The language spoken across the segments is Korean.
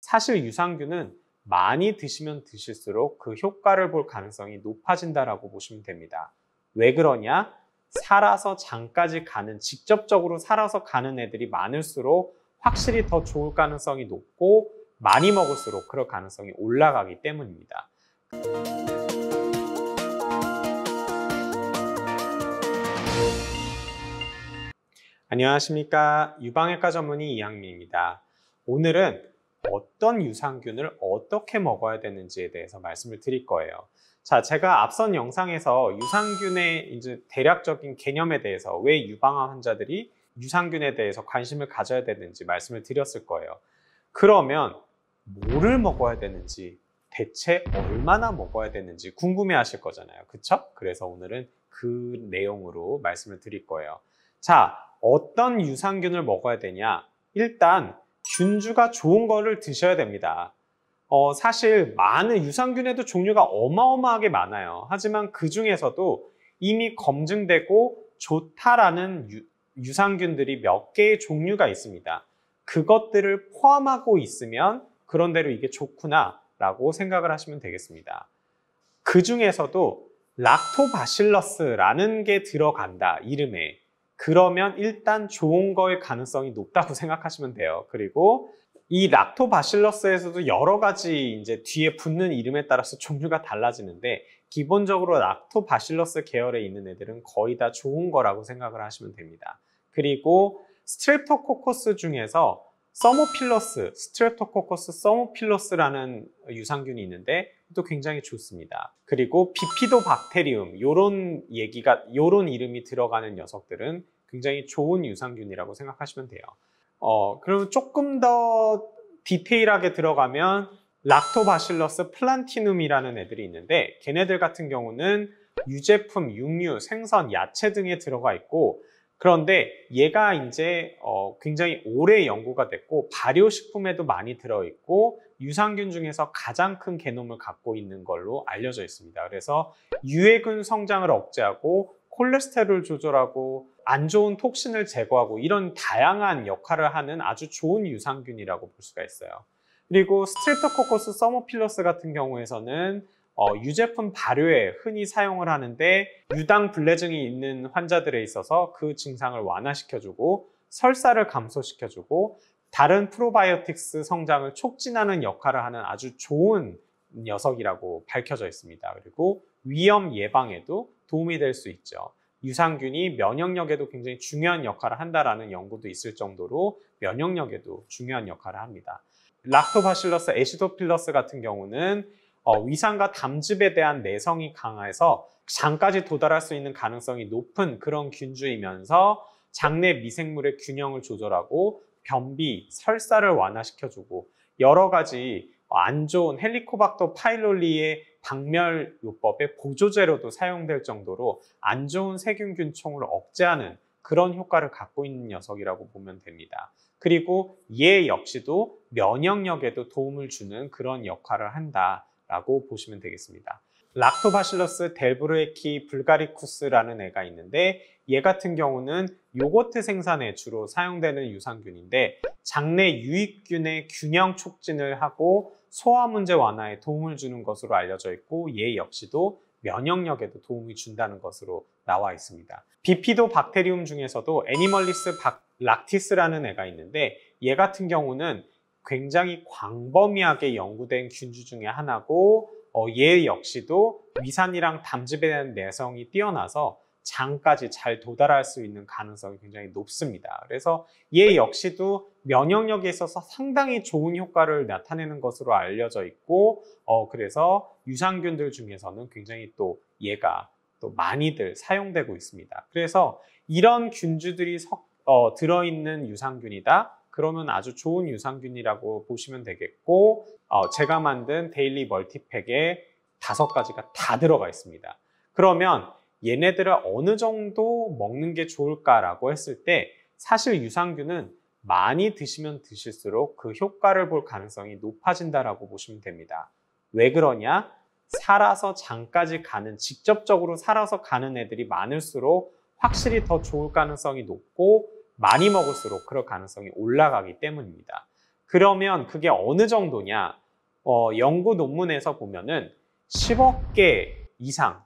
사실 유산균은 많이 드시면 드실수록 그 효과를 볼 가능성이 높아진다라고 보시면 됩니다. 왜 그러냐? 살아서 장까지 가는, 직접적으로 살아서 가는 애들이 많을수록 확실히 더 좋을 가능성이 높고 많이 먹을수록 그럴 가능성이 올라가기 때문입니다. 안녕하십니까. 유방외과 전문의 이양민입니다. 오늘은 어떤 유산균을 어떻게 먹어야 되는지에 대해서 말씀을 드릴 거예요. 자, 제가 앞선 영상에서 유산균의 이제 대략적인 개념에 대해서 왜 유방암 환자들이 유산균에 대해서 관심을 가져야 되는지 말씀을 드렸을 거예요. 그러면 뭐를 먹어야 되는지, 대체 얼마나 먹어야 되는지 궁금해 하실 거잖아요. 그쵸? 그래서 오늘은 그 내용으로 말씀을 드릴 거예요. 자, 어떤 유산균을 먹어야 되냐? 일단 균주가 좋은 거를 드셔야 됩니다. 사실 많은 유산균에도 종류가 어마어마하게 많아요. 하지만 그 중에서도 이미 검증되고 좋다라는 유산균들이 몇 개의 종류가 있습니다. 그것들을 포함하고 있으면 그런대로 이게 좋구나 라고 생각을 하시면 되겠습니다. 그 중에서도 락토바실러스라는 게 들어간다, 이름에. 그러면 일단 좋은 거일 가능성이 높다고 생각하시면 돼요. 그리고 이 락토바실러스에서도 여러 가지 이제 뒤에 붙는 이름에 따라서 종류가 달라지는데, 기본적으로 락토바실러스 계열에 있는 애들은 거의 다 좋은 거라고 생각을 하시면 됩니다. 그리고 스트랩토코커스 중에서 스트랩토코커스 서모필러스라는 유산균이 있는데 또 굉장히 좋습니다. 그리고 비피도박테리움, 요런 이름이 들어가는 녀석들은 굉장히 좋은 유산균이라고 생각하시면 돼요. 그럼 조금 더 디테일하게 들어가면 락토바실러스 플란티눔이라는 애들이 있는데, 걔네들 같은 경우는 유제품, 육류, 생선, 야채 등에 들어가 있고, 그런데 얘가 이제 굉장히 오래 연구가 됐고 발효식품에도 많이 들어있고 유산균 중에서 가장 큰 개놈을 갖고 있는 걸로 알려져 있습니다. 그래서 유해균 성장을 억제하고 콜레스테롤 조절하고 안 좋은 톡신을 제거하고 이런 다양한 역할을 하는 아주 좋은 유산균이라고 볼 수가 있어요. 그리고 스트랩토코커스 서모필러스 같은 경우에서는 유제품 발효에 흔히 사용을 하는데, 유당불내증이 있는 환자들에 있어서 그 증상을 완화시켜주고 설사를 감소시켜주고 다른 프로바이오틱스 성장을 촉진하는 역할을 하는 아주 좋은 녀석이라고 밝혀져 있습니다. 그리고 위염 예방에도 도움이 될 수 있죠. 유산균이 면역력에도 굉장히 중요한 역할을 한다라는 연구도 있을 정도로 면역력에도 중요한 역할을 합니다. 락토바실러스 애시도필러스 같은 경우는 위산과 담즙에 대한 내성이 강해서 장까지 도달할 수 있는 가능성이 높은 그런 균주이면서 장내 미생물의 균형을 조절하고 변비, 설사를 완화시켜주고 여러 가지 안 좋은 헬리코박터 파일롤리의 박멸요법의 보조제로도 사용될 정도로 안 좋은 세균균총을 억제하는 그런 효과를 갖고 있는 녀석이라고 보면 됩니다. 그리고 얘 역시도 면역력에도 도움을 주는 그런 역할을 한다라고 보시면 되겠습니다. 락토바실러스 델브루에키 불가리쿠스라는 애가 있는데, 얘 같은 경우는 요거트 생산에 주로 사용되는 유산균인데 장내 유익균의 균형 촉진을 하고 소화 문제 완화에 도움을 주는 것으로 알려져 있고, 얘 역시도 면역력에도 도움이 준다는 것으로 나와 있습니다. 비피도박테리움 중에서도 애니멀리스 락티스라는 애가 있는데, 얘 같은 경우는 굉장히 광범위하게 연구된 균주 중에 하나고, 얘 역시도 위산이랑 담즙에 대한 내성이 뛰어나서 장까지 잘 도달할 수 있는 가능성이 굉장히 높습니다. 그래서 얘 역시도 면역력에 있어서 상당히 좋은 효과를 나타내는 것으로 알려져 있고, 그래서 유산균들 중에서는 굉장히 또 얘가 또 많이들 사용되고 있습니다. 그래서 이런 균주들이 들어있는 유산균이다, 그러면 아주 좋은 유산균이라고 보시면 되겠고, 제가 만든 데일리 멀티팩에 5가지가 다 들어가 있습니다. 그러면 얘네들을 어느 정도 먹는 게 좋을까라고 했을 때, 사실 유산균은 많이 드시면 드실수록 그 효과를 볼 가능성이 높아진다라고 보시면 됩니다. 왜 그러냐? 살아서 장까지 가는, 직접적으로 살아서 가는 애들이 많을수록 확실히 더 좋을 가능성이 높고 많이 먹을수록 그럴 가능성이 올라가기 때문입니다. 그러면 그게 어느 정도냐? 연구 논문에서 보면은 10억 개 이상,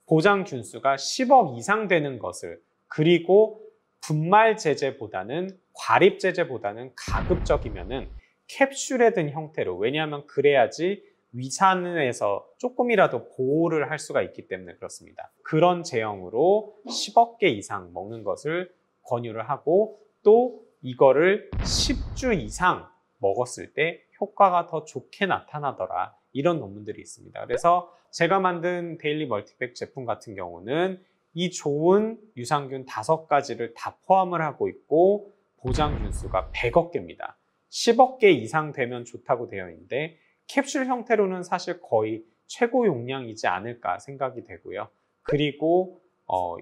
보장 균수가 10억 이상 되는 것을, 그리고 분말 제제보다는 과립 제제보다는 가급적이면은 캡슐에 든 형태로, 왜냐하면 그래야지 위산에서 조금이라도 보호를 할 수가 있기 때문에 그렇습니다. 그런 제형으로 10억 개 이상 먹는 것을 권유를 하고, 또 이거를 10주 이상 먹었을 때 효과가 더 좋게 나타나더라, 이런 논문들이 있습니다. 그래서 제가 만든 데일리 멀티백 제품 같은 경우는 이 좋은 유산균 5가지를 다 포함을 하고 있고, 보장 균수가 100억 개입니다. 10억 개 이상 되면 좋다고 되어 있는데 캡슐 형태로는 사실 거의 최고 용량이지 않을까 생각이 되고요. 그리고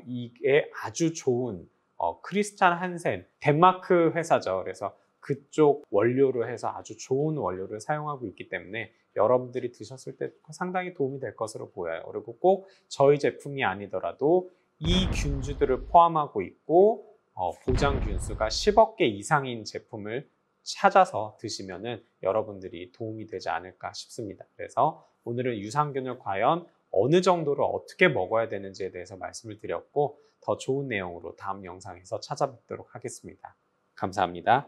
이게 아주 좋은 크리스찬 한센, 덴마크 회사죠. 그래서 그쪽 원료로 해서 아주 좋은 원료를 사용하고 있기 때문에 여러분들이 드셨을 때 상당히 도움이 될 것으로 보여요. 그리고 꼭 저희 제품이 아니더라도 이 균주들을 포함하고 있고 보장 균수가 10억 개 이상인 제품을 찾아서 드시면은 여러분들이 도움이 되지 않을까 싶습니다. 그래서 오늘은 유산균을 과연 어느 정도로 어떻게 먹어야 되는지에 대해서 말씀을 드렸고, 더 좋은 내용으로 다음 영상에서 찾아뵙도록 하겠습니다. 감사합니다.